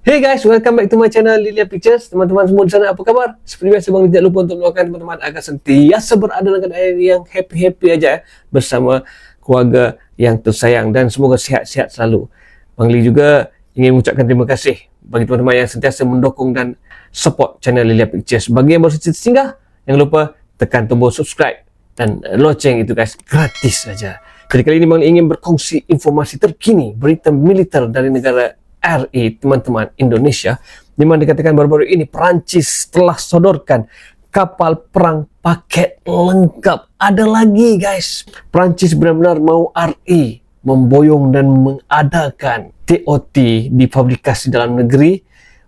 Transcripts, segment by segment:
Hey guys, welcome back to my channel Lilia Pictures. Teman-teman semua di sana, apa kabar? Seperti biasa, Bang tidak lupa untuk mendoakan teman-teman agar sentiasa berada dalam keadaan yang happy-happy aja bersama keluarga yang tersayang dan semoga sihat-sihat selalu. Bang Li juga ingin mengucapkan terima kasih bagi teman-teman yang sentiasa mendukung dan support channel Lilia Pictures. Bagi yang baru saja singgah, jangan lupa tekan tombol subscribe dan loceng itu guys, gratis saja. Jadi kali ini Bang Li ingin berkongsi informasi terkini berita militer dari negara RI, teman-teman, Indonesia, di mana dikatakan baru-baru ini Perancis telah sodorkan kapal perang paket lengkap. Ada lagi guys, Perancis benar-benar mau RI memboyong dan mengadakan TOT di fabrikasi dalam negeri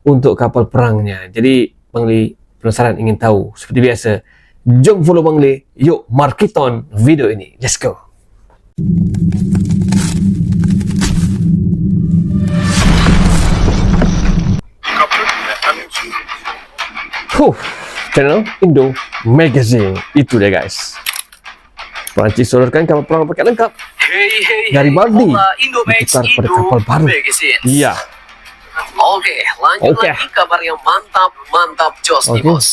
untuk kapal perangnya. Jadi Bang Li penasaran ingin tahu. Seperti biasa, jom follow Bang Li, yuk markiton video ini, let's go. Channel Indo Magazine itu dia guys. Perancis sodorkan kapal perang paket lengkap. Garibaldi ditukar pada kapal baru. Iya. Oke, lanjut lagi kabar yang mantap jos nih bos.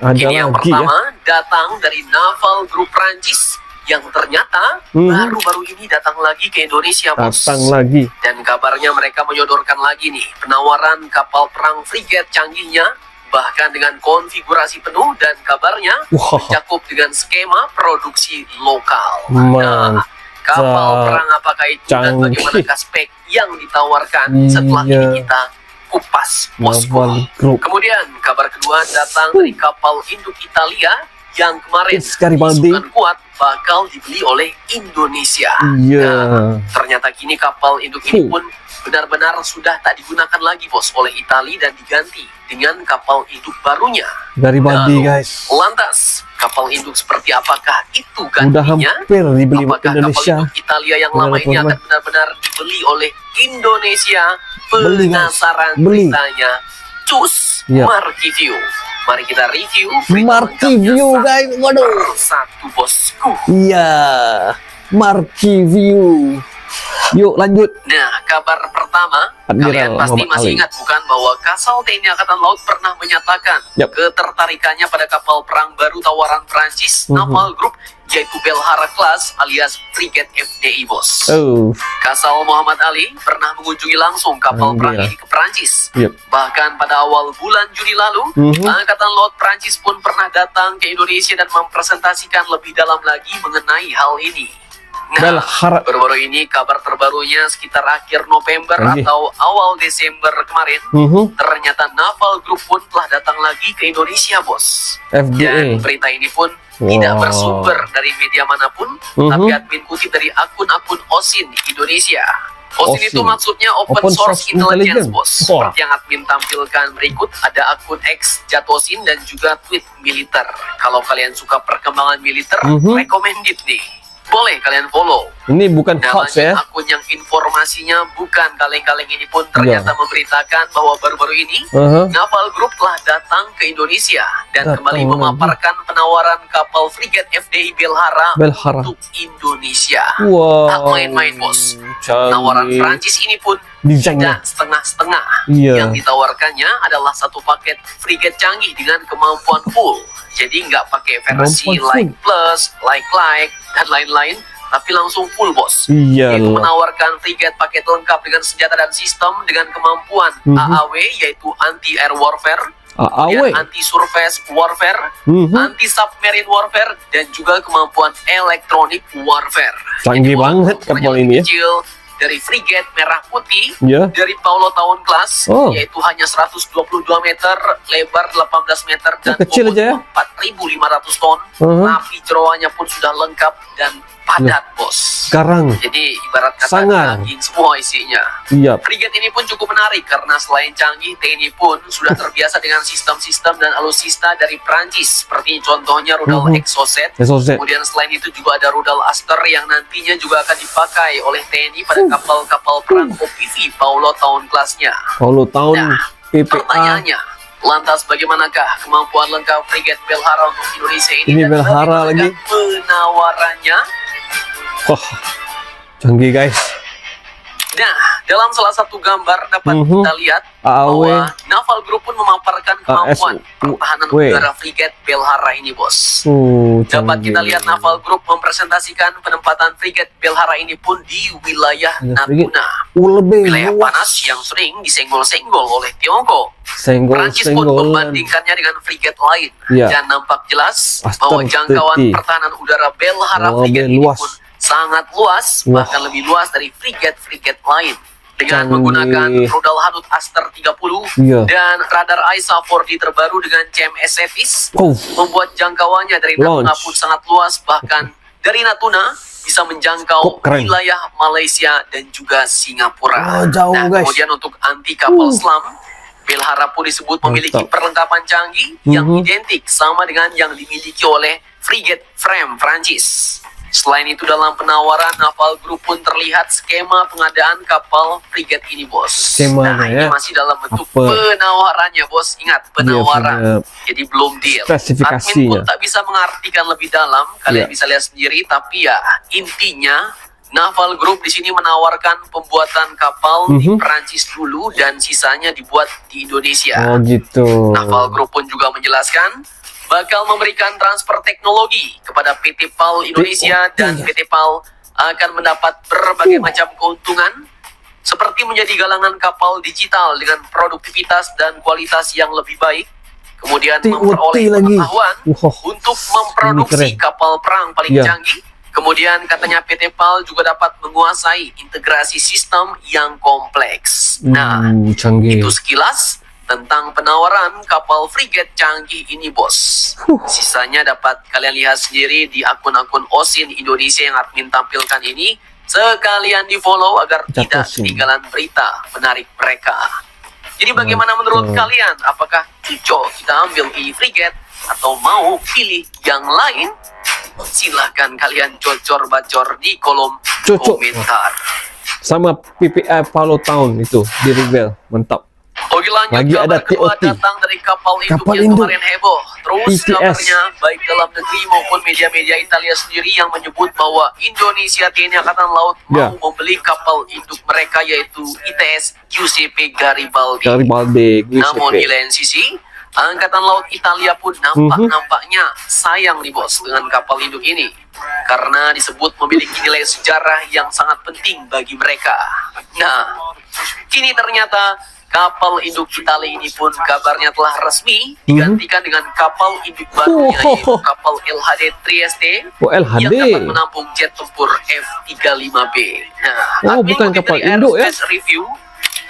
Ini yang pertama datang dari Naval Group Prancis yang ternyata baru-baru ini datang lagi ke Indonesia bos. Datang lagi. Dan kabarnya mereka menyodorkan lagi nih penawaran kapal perang frigat canggihnya, bahkan dengan konfigurasi penuh dan kabarnya mencakup dengan skema produksi lokal. Nah, kapal perang apakah itu dan bagaimanakah spek yang ditawarkan? Setelah ini kita kupas bosku. Kemudian kabar kedua datang dari kapal induk Italia yang kemarin isukan kuat bakal dibeli oleh Indonesia. Nah, ternyata kini kapal induk ini pun benar-benar sudah tak digunakan lagi bos oleh Italia dan diganti dengan kapal induk barunya. Garibaldi guys. Lantas kapal induk seperti apakah itu gantinya? Udah hampir dibeli apakah Indonesia. Kapal induk Italia yang lama ini akan benar-benar dibeli oleh Indonesia? Penasaran beritanya? Cus, Marki View. Mari kita review Marki View guys. Waduh. Satu bosku. Iya. Marki View. Yuk lanjut. Nah, kabar pertama, kalian pasti masih ingat bukan bahwa Kasal TNI Angkatan Laut pernah menyatakan ketertarikannya pada kapal perang baru tawaran Prancis Naval Group, yaitu Belhara Class alias Frigate FDI bos. Kasal Muhammad Ali pernah mengunjungi langsung kapal perang ini ke Prancis. Bahkan pada awal bulan Juni lalu, Angkatan Laut Prancis pun pernah datang ke Indonesia dan mempresentasikan lebih dalam lagi mengenai hal ini. Nah, baru-baru ini kabar terbarunya sekitar akhir November atau awal Desember kemarin, ternyata Naval Group pun telah datang lagi ke Indonesia bos. Dan berita ini pun tidak bersumber dari media manapun, tapi admin kutip dari akun-akun OSIN Indonesia. OSIN itu maksudnya Open Source Intelligence bos. Seperti yang admin tampilkan berikut, ada akun X Jatosin dan juga tweet militer. Kalau kalian suka perkembangan militer, recommended nih. Boleh kalian follow. Ini bukan hoax ya. Akun yang informasinya bukan kaleng-kaleng ini pun ternyata memberitakan bahwa baru-baru ini Naval Group telah datang ke Indonesia dan kembali memaparkan penawaran kapal frigat FDI Belhara untuk Indonesia. Tak main-main bos. Tawaran Prancis ini pun tidak setengah-setengah. Yang ditawarkannya adalah satu paket frigat canggih dengan kemampuan full. Jadi nggak pakai versi like plus, like, dan lain-lain, tapi langsung full bos. Yaitu menawarkan frigat paket lengkap dengan senjata dan sistem dengan kemampuan AAW, yaitu anti air warfare, anti surface warfare, anti submarine warfare, dan juga kemampuan electronic warfare. Canggih banget kapal ini ya. Dari frigate merah putih dari Paulo Town Class, yaitu hanya 122 meter, lebar 18 meter dan kecil aja ya. 4.500 ton. Tapi jeroannya pun sudah lengkap dan padat bos. Sekarang jadi ibarat kata daging semua isinya. Frigate ini pun cukup menarik karena selain canggih, TNI pun sudah terbiasa dengan sistem-sistem dan alutsista dari Prancis, seperti contohnya rudal Exocet. Kemudian selain itu juga ada rudal Aster yang nantinya juga akan dipakai oleh TNI pada kapal-kapal perang OPV Paulo Town Class-nya. Pertanyaannya, lantas bagaimanakah kemampuan lengkap frigate Belhara untuk Indonesia ini? Ini Belhara lagi. Penawarannya Canggih guys. Nah, dalam salah satu gambar dapat Mhm. kita lihat AAW bahwa Naval Group pun memaparkan kemampuan pertahanan ASW. udara frigat Belhara ini, bos. Dapat Canggih. kita lihat Naval Group mempresentasikan penempatan frigat Belhara ini pun di wilayah Ada frigate. Natuna, Lebih wilayah luas. panas yang sering disenggol-senggol oleh Tiongkok. Prancis pun Senggol-senggolan. membandingkannya dengan frigat lain Ya. dan nampak jelas Astaga, bahwa jangkauan 30. pertahanan udara Belhara Oh, frigat lebih ini luas. pun sangat luas, Wah. bahkan lebih luas dari frigat-frigat lain. Dengan Canggih. menggunakan rudal Hadut Aster 30 Iya. dan radar ISA 4D terbaru dengan CMS Cephis, Oh, membuat jangkauannya dari Natuna Launch. pun sangat luas, bahkan dari Natuna bisa menjangkau Kok keren. wilayah Malaysia dan juga Singapura. Oh, jauh, Nah, guys. kemudian untuk anti kapal selam, Belhara pun disebut memiliki Mantap. perlengkapan canggih yang Mhm. identik sama dengan yang dimiliki oleh frigate Frame Prancis. Selain itu, dalam penawaran Naval Group pun terlihat skema pengadaan kapal frigat ini, bos. Skemanya, Nah, ini ya. masih dalam bentuk Apa? penawarannya, bos. Ingat, penawaran. punya Jadi belum deal. spesifikasinya. Admin pun tak bisa mengartikan lebih dalam. Kalian Iya. bisa lihat sendiri. Tapi ya, intinya Naval Group di sini menawarkan pembuatan kapal di Mhm. Perancis dulu dan sisanya dibuat di Indonesia. Oh gitu. Naval Group pun juga menjelaskan bakal memberikan transfer teknologi kepada PT PAL Indonesia dan PT PAL akan mendapat berbagai macam keuntungan seperti menjadi galangan kapal digital dengan produktivitas dan kualitas yang lebih baik, kemudian TOT memperoleh lagi. pengetahuan Wah, untuk memproduksi ini keren. kapal perang paling Ya. canggih. Kemudian katanya PT PAL juga dapat menguasai integrasi sistem yang kompleks. Nah, canggih. itu sekilas tentang penawaran kapal frigat canggih ini, bos. Sisanya dapat kalian lihat sendiri di akun-akun OSIN Indonesia yang admin tampilkan ini. Sekalian di follow agar Cak tidak OSIN. ketinggalan berita menarik mereka. Jadi bagaimana menurut kalian? Apakah cocok kita ambil ini frigat atau mau pilih yang lain? Silahkan kalian cocor-bacor di kolom Cocok. komentar. Sama PPI Palo Town itu di Rebel. Mantap. Oke, lanjut. Lagi Kabar ada kedua TOT. datang dari kapal induk Kapal yang induk. kemarin heboh. Terus ITS. kabarnya baik dalam negeri maupun media-media Italia sendiri yang menyebut bahwa Indonesia TNI Angkatan Laut Ya. mau membeli kapal induk mereka yaitu ITS Giuseppe Garibaldi. Garibaldi. Namun di lain sisi, Angkatan Laut Italia pun nampaknya sayang nih, bos, dengan kapal induk ini karena disebut memiliki nilai sejarah yang sangat penting bagi mereka. Nah, kini ternyata kapal induk Italia ini pun kabarnya telah resmi digantikan dengan kapal induk barunya, yaitu kapal LHD Trieste Oh, LHD. yang dapat menampung jet tempur F-35B. Nah, Oh, admin bukan kutip kapal dari induk, ya? Airspace Review.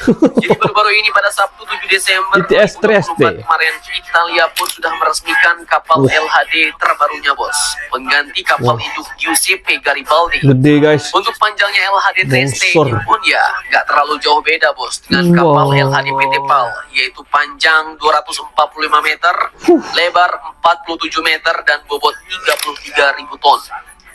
Jadi baru-baru ini pada Sabtu 7 Desember ITS 2024 Trieste. kemarin, Italia pun sudah meresmikan kapal LHD terbarunya, bos, pengganti kapal induk Giuseppe Garibaldi. Gede guys. Untuk panjangnya LHD Trieste Bongsor. ini pun ya nggak terlalu jauh beda, bos, dengan kapal Wow. LHD PT PAL, yaitu panjang 245 meter, lebar 47 meter, dan bobot 33.000 ton.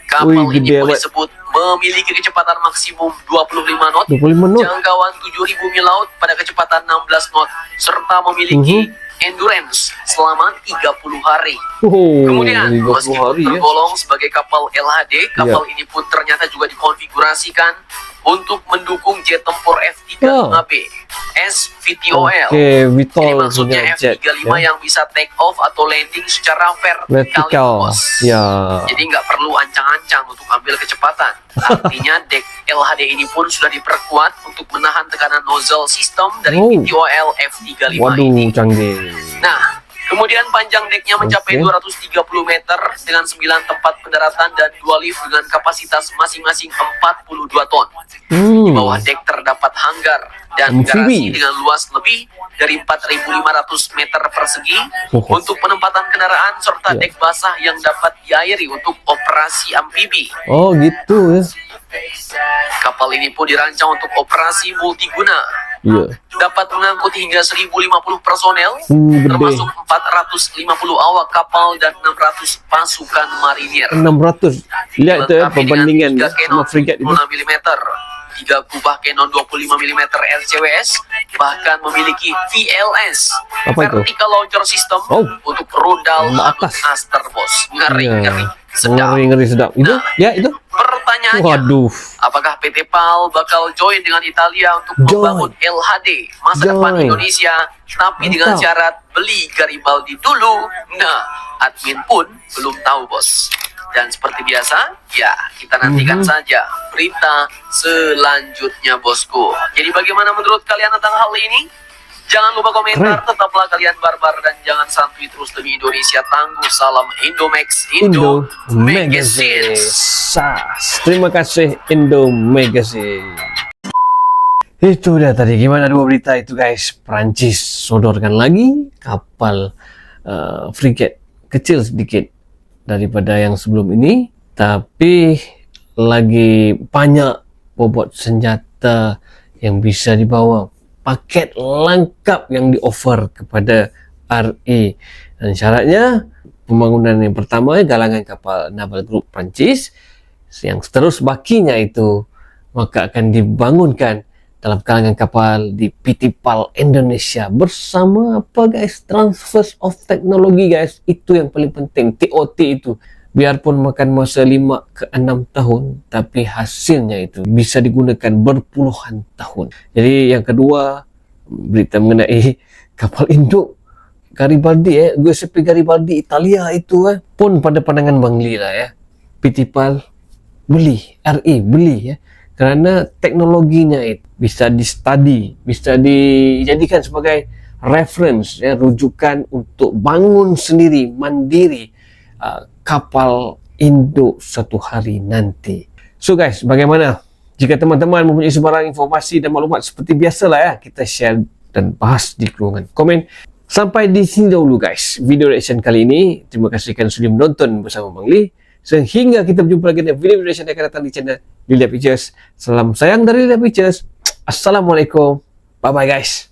Kapal Wih, ini gede pun banget. disebut memiliki kecepatan maksimum 25 knot, 25 knot. jangkauan 7.000 mil laut pada kecepatan 16 knot, serta memiliki endurance selama 30 hari. Oh, Kemudian, 30 meskipun hari ya. tergolong sebagai kapal LHD, kapal ini pun ternyata juga dikonfigurasikan untuk mendukung jet tempur F-35B SVTOL. Oke, Jadi Vitol maksudnya punya jet F-35 ya. yang bisa take off atau landing secara vertikal, Vertikal. bos. Ya. Jadi nggak perlu ancang-ancang untuk ambil kecepatan. Artinya dek LHD ini pun sudah diperkuat untuk menahan tekanan nozzle sistem dari Oh. VTOL F-35 Waduh, ini. canggih. Nah, kemudian panjang deknya mencapai Oke. 230 meter dengan 9 tempat pendaratan dan 2 lift dengan kapasitas masing-masing 42 ton. Di bawah dek terdapat hanggar dan garasi Amfibi. dengan luas lebih dari 4.500 meter persegi Oh. untuk penempatan kendaraan serta Ya. dek basah yang dapat diairi untuk operasi amfibi. Oh, gitu ya. Kapal ini pun dirancang untuk operasi multiguna. Iya. Dapat mengangkut hingga 1.050 personel, Gede. termasuk 450 awak kapal dan 600 pasukan marinir. 600. Lihat itu ya Dilengkapi dengan perbandingan 3 sama Canon frigat itu. 56 mm, 3 kubah Canon 25 mm RCWS, bahkan memiliki VLS, Apa itu? Vertical Launcher System, Oh. untuk rudal Ke Hadut atas. Aster, bos. Ngeri, Iya. ngeri. sedap. Ngeri sedap. Itu? Nah, Ya, itu. Pertanyaannya, Waduh. apakah PT PAL bakal join dengan Italia untuk membangun LHD masa depan Join. Indonesia, tapi dengan Mantap. syarat beli Garibaldi dulu? Nah, admin pun belum tahu, bos. Dan seperti biasa, ya kita nantikan saja berita selanjutnya, bosku. Jadi bagaimana menurut kalian tentang hal ini? Jangan lupa komentar, tetaplah kalian barbar dan jangan santuy terus demi Indonesia tangguh. Salam Indomax, Indo Magazine. Sas. Terima kasih Indo Magazine. Itu dia tadi, gimana dua berita itu guys. Prancis sodorkan lagi kapal frigate kecil sedikit daripada yang sebelum ini, tapi lagi banyak bobot senjata yang bisa dibawa, paket lengkap yang di-offer kepada RE. Dan syaratnya pembangunan yang pertama galangan kapal Naval Group Prancis, yang terus bakinya itu maka akan dibangunkan dalam kalangan kapal di PT PAL Indonesia bersama apa guys, transfer of technology guys. Itu yang paling penting, TOT itu. Biarpun makan masa 5 ke 6 tahun, tapi hasilnya itu bisa digunakan berpuluhan tahun. Jadi yang kedua, berita mengenai kapal induk Garibaldi Giuseppe Garibaldi Italia itu pun pada pandangan Bang Lee lah ya. PT PAL beli, RE beli ya. Kerana teknologinya itu bisa di-study, bisa dijadikan sebagai reference ya, rujukan untuk bangun sendiri, mandiri kapal induk satu hari nanti. So guys, bagaimana? Jika teman-teman mempunyai sebarang informasi dan maklumat seperti biasalah ya, kita share dan bahas di kolom komen. Sampai di sini dahulu guys video reaction kali ini. Terima kasih kerana sudah menonton bersama Bang Lee. Sehingga kita berjumpa lagi di video reaction yang akan datang di channel Lilia Pictures. Salam sayang dari Lilia Pictures. Assalamualaikum. Bye bye guys.